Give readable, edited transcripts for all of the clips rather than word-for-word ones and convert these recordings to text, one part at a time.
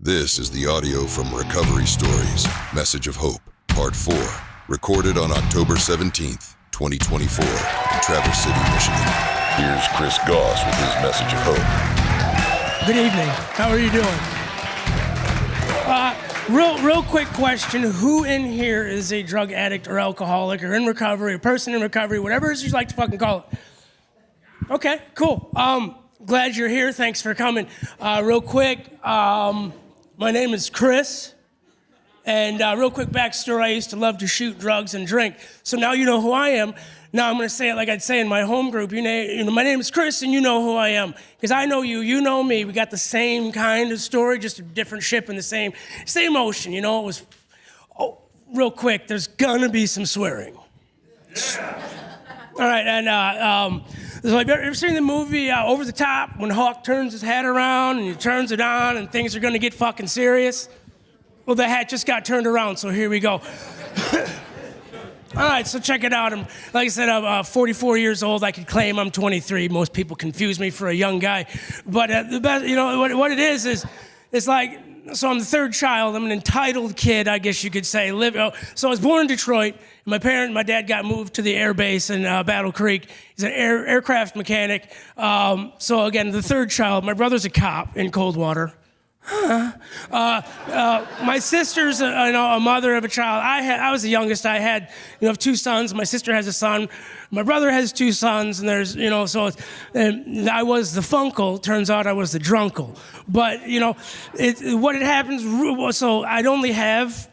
This is the audio from Recovery Stories, Message of Hope, Part 4, recorded on October 17th, 2024, in Traverse City, Michigan. Here's Chris Goss with his Message of Hope. Good evening. How are you doing? Real quick question. Who in here is a drug addict or alcoholic or in recovery, a person in recovery, whatever it is you like to fucking call it? Okay, cool. Glad you're here. Thanks for coming. Real quick, my name is Chris. And real quick backstory, I used to love to shoot drugs and drink. So now you know who I am. Now I'm going to say it like I'd say in my home group. You know, my name is Chris, and you know who I am. Because I know you, you know me. We got the same kind of story, just a different ship in the same ocean. You know, it was, real quick, there's going to be some swearing. All right, and so have you ever seen the movie Over the Top, when Hawk turns his hat around and he turns it on and things are going to get fucking serious? Well, the hat just got turned around, so here we go. All right, so check it out. Like I said, I'm 44 years old. I could claim I'm 23. Most people confuse me for a young guy. But the best, you know, what it is it's like, so I'm the third child. I'm an entitled kid, I guess you could say. So I was born in Detroit. My dad got moved to the air base in Battle Creek. He's an aircraft mechanic. So again, the third child. My brother's a cop in Coldwater. My sister's a mother of a child. I was the youngest. I had, have two sons. My sister has a son. My brother has two sons, and there's, so I was the funkle. Turns out I was the drunkle. But, what happens, so I'd only have,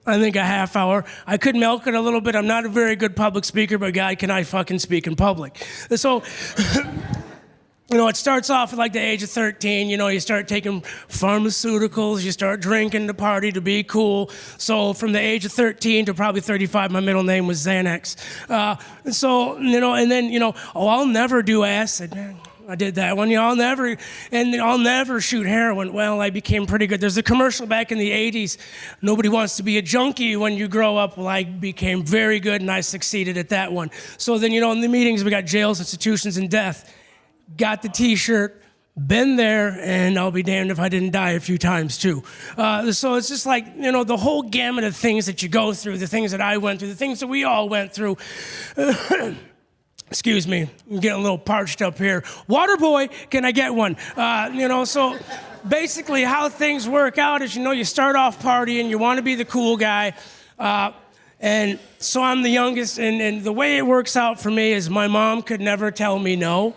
I think, a half hour. I could milk it a little bit. I'm not a very good public speaker, but God, can I fucking speak in public? So... it starts off at like the age of 13, you start taking pharmaceuticals, you start drinking to party to be cool. So from the age of 13 to probably 35, my middle name was Xanax. And then, I'll never do acid, man. I did that one. I'll never shoot heroin. Well, I became pretty good. There's a commercial back in the 80s. Nobody wants to be a junkie when you grow up. Well, I became very good and I succeeded at that one. So then, in the meetings, we got jails, institutions, and death. Got the t-shirt, been there, and I'll be damned if I didn't die a few times too. So it's just like, the whole gamut of things that you go through, the things that I went through, the things that we all went through. Excuse me, I'm getting a little parched up here. Water boy, can I get one? So basically how things work out is, you start off partying, you want to be the cool guy. And so I'm the youngest, and the way it works out for me is my mom could never tell me no.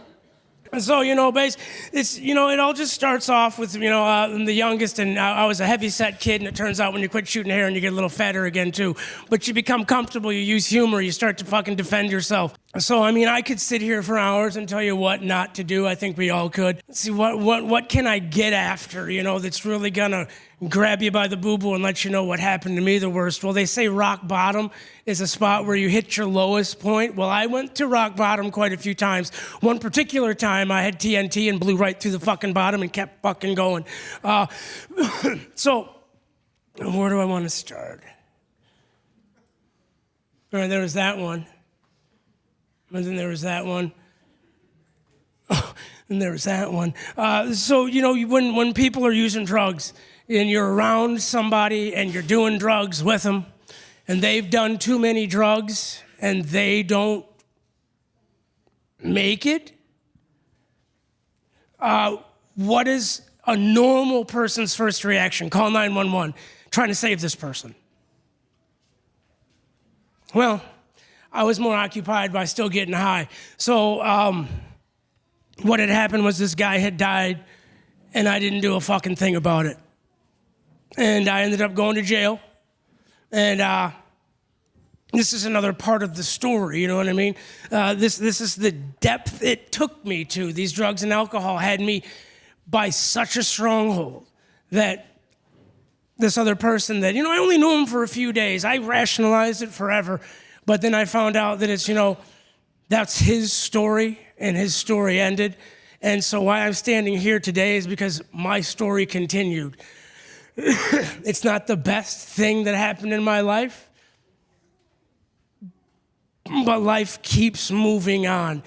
So, it all just starts off with, I'm the youngest, and I was a heavy-set kid, and it turns out when you quit shooting heroin, you get a little fatter again, too. But you become comfortable, you use humor, you start to fucking defend yourself. So, I could sit here for hours and tell you what not to do. I think we all could. Let's see, what can I get after, that's really gonna grab you by the boo-boo and let you know what happened to me the worst. Well, they say rock bottom is a spot where you hit your lowest point. Well, I went to rock bottom quite a few times. One particular time, I had TNT and blew right through the fucking bottom and kept fucking going. So, where do I want to start? All right, there was that one. And then there was that one. And there was that one. So, when people are using drugs, and you're around somebody and you're doing drugs with them, and they've done too many drugs and they don't make it, what is a normal person's first reaction? Call 911, trying to save this person. Well, I was more occupied by still getting high. So what had happened was this guy had died and I didn't do a fucking thing about it. And I ended up going to jail. And this is another part of the story, you know what I mean? This is the depth it took me to. These drugs and alcohol had me by such a stronghold that this other person that, I only knew him for a few days. I rationalized it forever. But then I found out that it's, that's his story, and his story ended. And so why I'm standing here today is because my story continued. It's not the best thing that happened in my life, but life keeps moving on.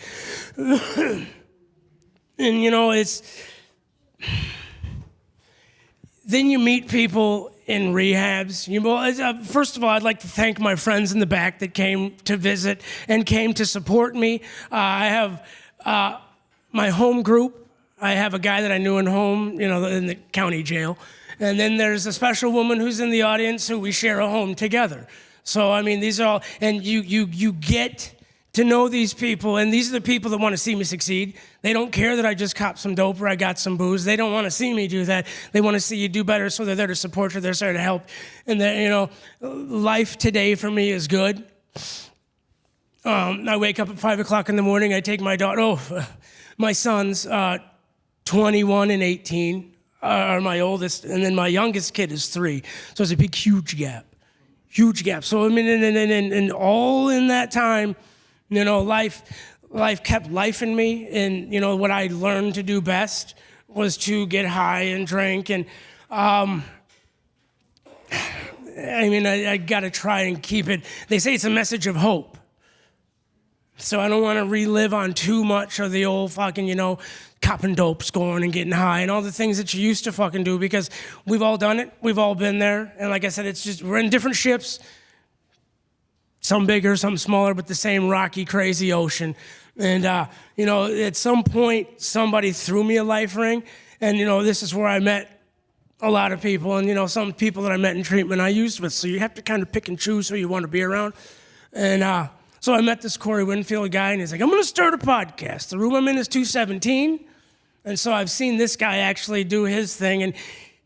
And it's then you meet people in rehabs. First of all, I'd like to thank my friends in the back that came to visit and came to support me. I have my home group. I have a guy that I knew in home, in the county jail. And then there's a special woman who's in the audience who we share a home together. So, these are all, and you get to know these people, and these are the people that want to see me succeed. They don't care that I just copped some dope or I got some booze. They don't want to see me do that. They want to see you do better, so they're there to support you. They're there to help. And life today for me is good. I wake up at 5 o'clock in the morning. I take my daughter. My sons, 21 and 18, are my oldest, and then my youngest kid is 3. So it's a big, huge gap. So and all in that time, life kept life in me, and what I learned to do best was to get high and drink, and I gotta try and keep it. They say it's a message of hope, so I don't want to relive on too much of the old fucking, copping dope, scoring and getting high and all the things that you used to fucking do, because we've all done it, we've all been there, and like I said, it's just we're in different ships. Some bigger, some smaller, but the same rocky, crazy ocean. And, at some point, somebody threw me a life ring. And, this is where I met a lot of people. And, some people that I met in treatment I used with. So you have to kind of pick and choose who you want to be around. And so I met this Corey Winfield guy, and he's like, I'm going to start a podcast. The room I'm in is 217. And so I've seen this guy actually do his thing. And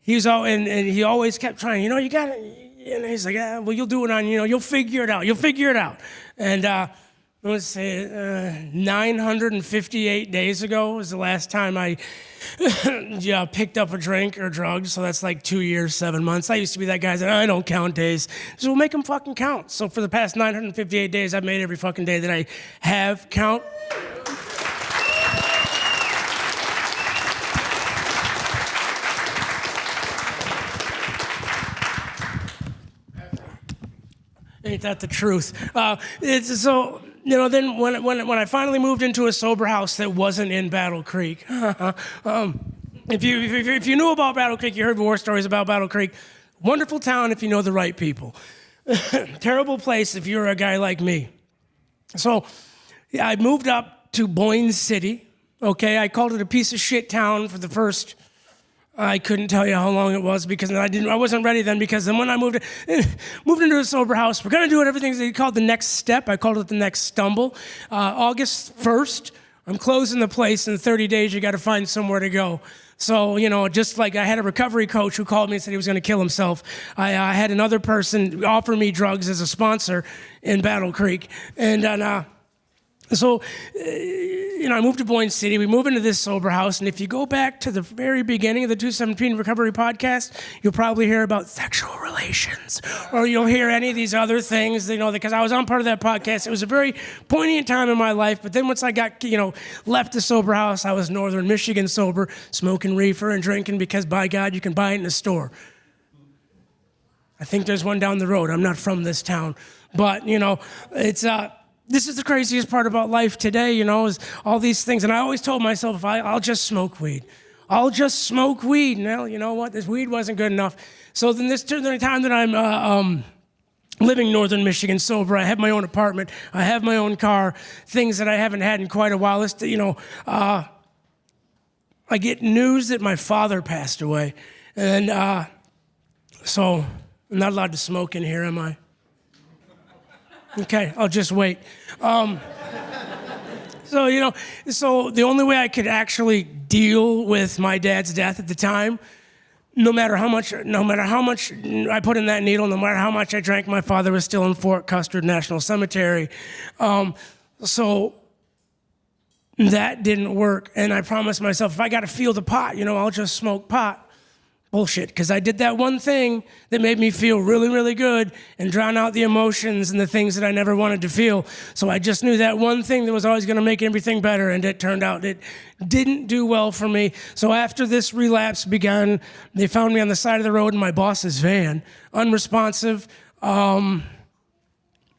he always kept trying, you got to... And he's like, well, you'll do it on, you'll figure it out. And let's say 958 days ago was the last time I picked up a drink or drugs. So that's like 2 years, 7 months. I used to be that guy that I don't count days. So we'll make them fucking count. So for the past 958 days, I've made every fucking day that I have count. Ain't that the truth? It's so, then when I finally moved into a sober house that wasn't in Battle Creek, if you knew about Battle Creek, you heard war stories about Battle Creek. Wonderful town if you know the right people. Terrible place if you're a guy like me. So I moved up to Boyne City. Okay, I called it a piece of shit town for the first... I couldn't tell you how long it was, because I wasn't ready then, because then when I moved into a sober house, we're going to do everything they called the next step. I called it the next stumble. August 1st, I'm closing the place. In 30 days, you got to find somewhere to go. So, just like I had a recovery coach who called me and said he was going to kill himself. I had another person offer me drugs as a sponsor in Battle Creek. And so, I moved to Boyne City. We move into this sober house. And if you go back to the very beginning of the 217 Recovery Podcast, you'll probably hear about sexual relations. Or you'll hear any of these other things, because I was on part of that podcast. It was a very poignant time in my life. But then once I got, left the sober house, I was Northern Michigan sober, smoking reefer and drinking, because by God, you can buy it in a store. I think there's one down the road. I'm not from this town. But, it's... This is the craziest part about life today, is all these things. And I always told myself, I'll just smoke weed. I'll just smoke weed. Now, you know what? This weed wasn't good enough. So then during the time that I'm living Northern Michigan sober, I have my own apartment. I have my own car, things that I haven't had in quite a while. I get news that my father passed away. And so I'm not allowed to smoke in here, am I? Okay, I'll just wait. So the only way I could actually deal with my dad's death at the time, no matter how much I put in that needle, no matter how much I drank, my father was still in Fort Custer National Cemetery. So that didn't work. And I promised myself, if I got to feel the pot, I'll just smoke pot. Bullshit, because I did that one thing that made me feel really, really good and drown out the emotions and the things that I never wanted to feel. So I just knew that one thing that was always going to make everything better, and it turned out it didn't do well for me. So after this relapse began, they found me on the side of the road in my boss's van, unresponsive,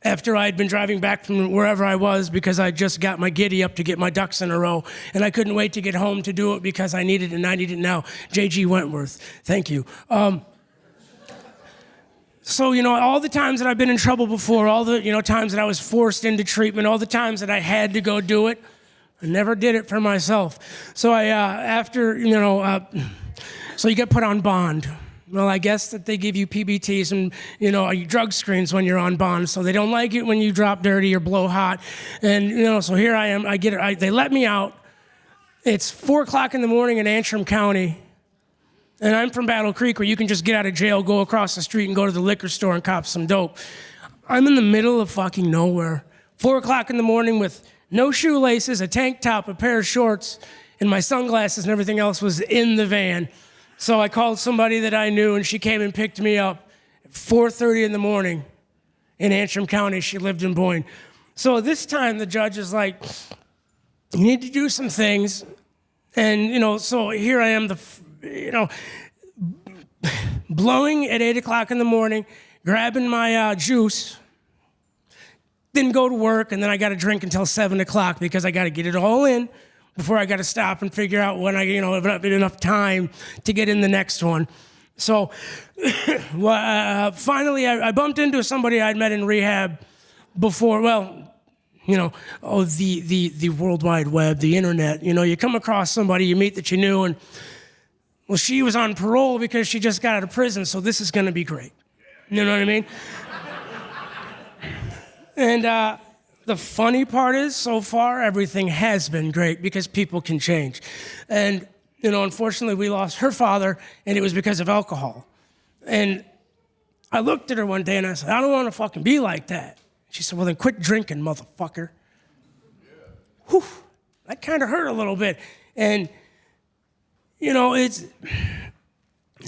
after I had been driving back from wherever I was because I just got my giddy up to get my ducks in a row, and I couldn't wait to get home to do it because I needed it and I need it now. J.G. Wentworth, thank you. So, all the times that I've been in trouble before, all the, times that I was forced into treatment, all the times that I had to go do it, I never did it for myself. So so you get put on bond. Well, I guess that they give you PBTs and, drug screens when you're on bond, so they don't like it when you drop dirty or blow hot. And, so here I am, they let me out. It's 4 o'clock in the morning in Antrim County, and I'm from Battle Creek, where you can just get out of jail, go across the street, and go to the liquor store and cop some dope. I'm in the middle of fucking nowhere. 4 o'clock in the morning with no shoelaces, a tank top, a pair of shorts, and my sunglasses and everything else was in the van. So I called somebody that I knew, and she came and picked me up at 4:30 in the morning in Antrim County. She lived in Boyne. So this time the judge is like, you need to do some things. And, so here I am, blowing at 8 o'clock in the morning, grabbing my juice, didn't go to work, and then I got to drink until 7 o'clock because I got to get it all in before I got to stop and figure out when I, have enough time to get in the next one. So finally, I bumped into somebody I'd met in rehab before. Well, the World Wide Web, the internet. You come across somebody you meet that you knew, and well, she was on parole because she just got out of prison. So this is going to be great. You know what I mean? And the funny part is, so far, everything has been great because people can change. And, unfortunately, we lost her father, and it was because of alcohol. And I looked at her one day, and I said, I don't want to fucking be like that. She said, well, then quit drinking, motherfucker. Yeah. Whew, that kind of hurt a little bit. And,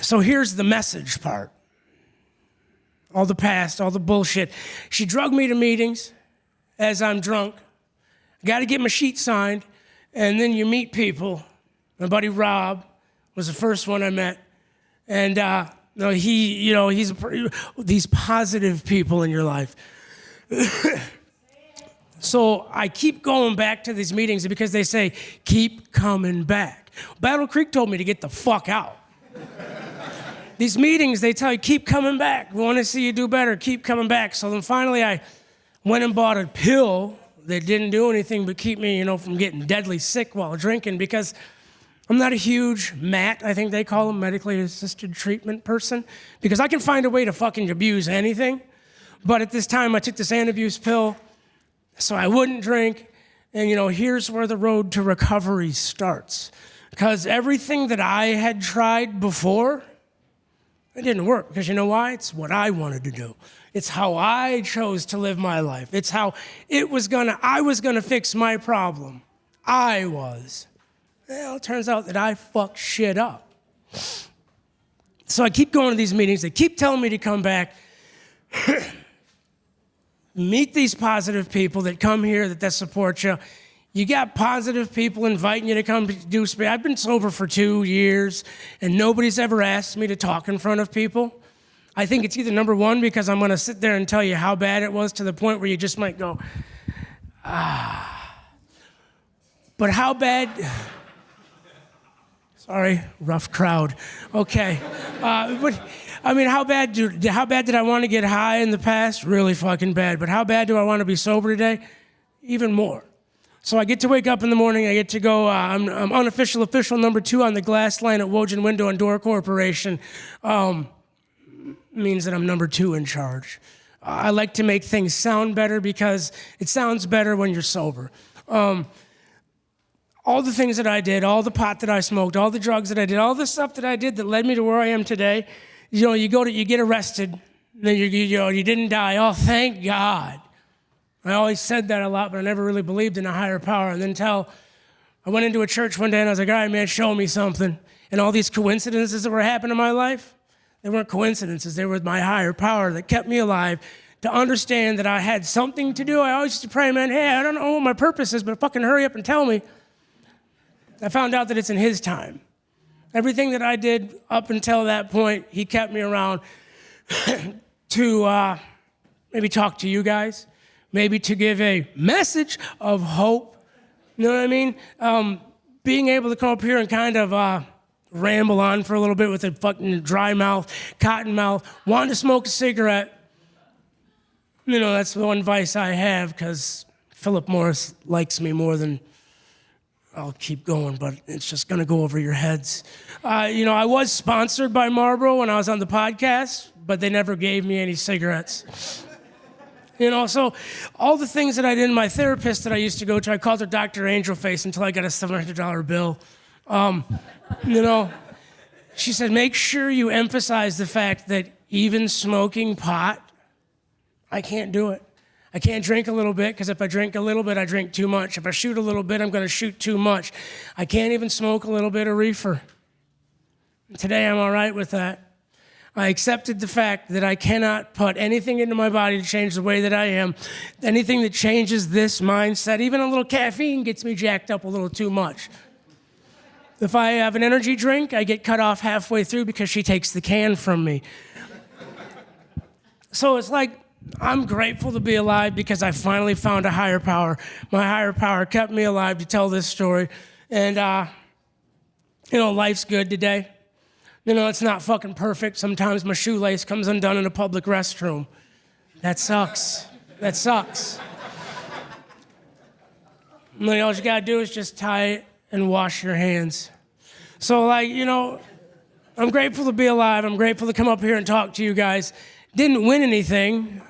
so here's the message part. All the past, all the bullshit. She drugged me to meetings as I'm drunk. Got to get my sheet signed, and then you meet people. My buddy Rob was the first one I met, and he's these positive people in your life. So I keep going back to these meetings because they say, keep coming back. Battle Creek told me to get the fuck out. These meetings, they tell you, keep coming back. We want to see you do better. Keep coming back. So then finally I went and bought a pill that didn't do anything but keep me, from getting deadly sick while drinking because I'm not a huge MAT, I think they call them, medically assisted treatment person, because I can find a way to fucking abuse anything. But at this time, I took this anti-abuse pill so I wouldn't drink. And, here's where the road to recovery starts. Because everything that I had tried before, it didn't work. Because you know why? It's what I wanted to do. It's how I chose to live my life. It's how I was gonna fix my problem. I was. Well, it turns out that I fucked shit up. So I keep going to these meetings. They keep telling me to come back. Meet these positive people that come here, that support you. You got positive people inviting you to come do speak. I've been sober for 2 years, and nobody's ever asked me to talk in front of people. I think it's either number one, because I'm going to sit there and tell you how bad it was to the point where you just might go, But how bad... Sorry, rough crowd. Okay. But I mean, how bad did I want to get high in the past? Really fucking bad. But how bad do I want to be sober today? Even more. So I get to wake up in the morning. I get to go. I'm unofficial official number 2 on the glass line at Wojan Window and Door Corporation. Means that I'm number 2 in charge. I like to make things sound better because it sounds better when you're sober. All the things that I did, all the pot that I smoked, all the drugs that I did, all the stuff that I did that led me to where I am today. You get arrested, then you didn't die. Oh, thank God. I always said that a lot, but I never really believed in a higher power. And then I went into a church one day and I was like, all right, man, show me something. And all these coincidences that were happening in my life, they weren't coincidences. They were my higher power that kept me alive, to understand that I had something to do. I always used to pray, man, hey, I don't know what my purpose is, but fucking hurry up and tell me. I found out that it's in his time. Everything that I did up until that point, he kept me around to maybe talk to you guys, maybe to give a message of hope. You know what I mean? Being able to come up here and kind of ramble on for a little bit with a fucking dry mouth, cotton mouth, wanting to smoke a cigarette. You know, that's the one vice I have, because Philip Morris likes me more than I'll keep going, but it's just going to go over your heads. You know, I was sponsored by Marlboro when I was on the podcast, but they never gave me any cigarettes. You know, so all the things that I did, my therapist that I used to go to, I called her Dr. Angelface until I got a $700 bill. You know, she said, make sure you emphasize the fact that even smoking pot, I can't do it. I can't drink a little bit, because if I drink a little bit, I drink too much. If I shoot a little bit, I'm going to shoot too much. I can't even smoke a little bit of reefer. Today, I'm all right with that. I accepted the fact that I cannot put anything into my body to change the way that I am. Anything that changes this mindset, even a little caffeine gets me jacked up a little too much. If I have an energy drink, I get cut off halfway through because she takes the can from me. So it's like, I'm grateful to be alive because I finally found a higher power. My higher power kept me alive to tell this story. And, you know, life's good today. You know, it's not fucking perfect. Sometimes my shoelace comes undone in a public restroom. That sucks. That sucks. And then all you gotta do is just tie it and wash your hands. So, like, you know, I'm grateful to be alive. I'm grateful to come up here and talk to you guys. Didn't win anything.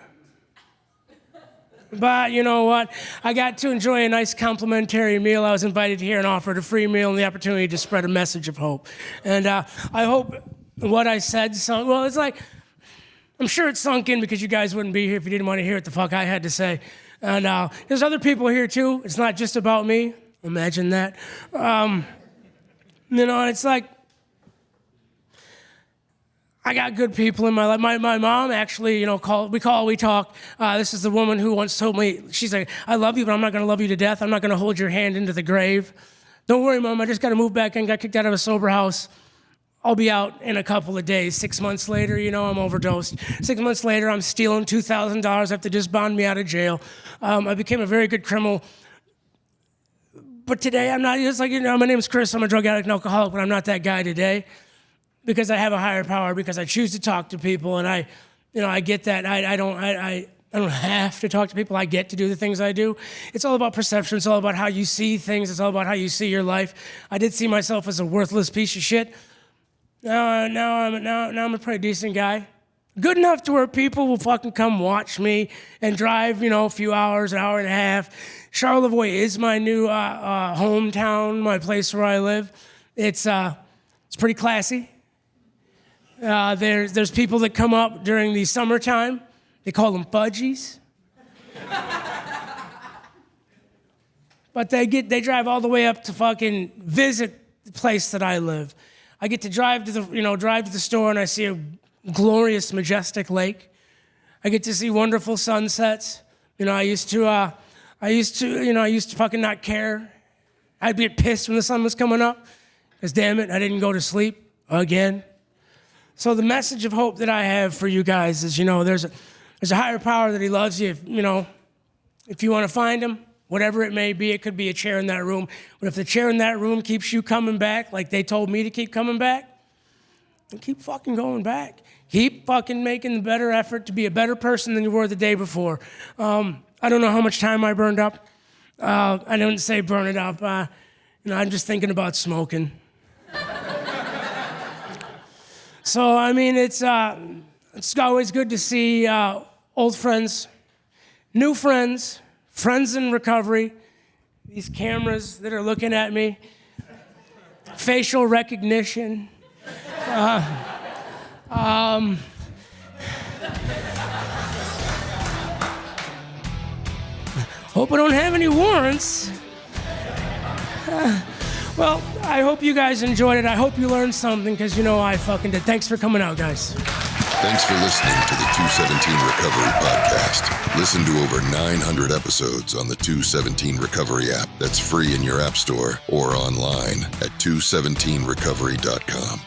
But you know what? I got to enjoy a nice complimentary meal. I was invited here and offered a free meal and the opportunity to spread a message of hope. And I hope what I said sunk. Well, it's like, I'm sure it sunk in, because you guys wouldn't be here if you didn't want to hear what the fuck I had to say. And there's other people here too. It's not just about me. Imagine that. You know, it's like, I got good people in my life. My mom actually, you know, we talk. This is the woman who once told me, she's like, I love you, but I'm not going to love you to death. I'm not going to hold your hand into the grave. Don't worry, Mom, I just got to move back in, got kicked out of a sober house. I'll be out in a couple of days. 6 months later, you know, I'm overdosed. 6 months later, I'm stealing $2,000. They have to just bond me out of jail. I became a very good criminal. But today, I'm not, it's like, you know, my name's Chris. I'm a drug addict and alcoholic, but I'm not that guy today. Because I have a higher power, because I choose to talk to people, and I get that. I don't have to talk to people. I get to do the things I do. It's all about perception. It's all about how you see things. It's all about how you see your life. I did see myself as a worthless piece of shit. Now I'm a pretty decent guy. Good enough to where people will fucking come watch me and drive, you know, a few hours, an hour and a half. Charlevoix is my new hometown, my place where I live. It's pretty classy. There's people that come up during the summertime. They call them fudgies. But they drive all the way up to fucking visit the place that I live. I get to drive to the store, and I see a glorious, majestic lake. I get to see wonderful sunsets. You know, I used to fucking not care. I'd get pissed when the sun was coming up, because damn it, I didn't go to sleep again. So the message of hope that I have for you guys is, you know, there's a higher power that he loves you. If you want to find him, whatever it may be, it could be a chair in that room. But if the chair in that room keeps you coming back, like they told me to keep coming back, then keep fucking going back. Keep fucking making the better effort to be a better person than you were the day before. I don't know how much time I burned up. I didn't say burn it up. I'm just thinking about smoking. So, I mean, it's always good to see old friends, new friends, friends in recovery, these cameras that are looking at me, facial recognition. Hope I don't have any warrants. Well, I hope you guys enjoyed it. I hope you learned something, because you know I fucking did. Thanks for coming out, guys. Thanks for listening to the 217 Recovery Podcast. Listen to over 900 episodes on the 217 Recovery app that's free in your app store or online at 217recovery.com.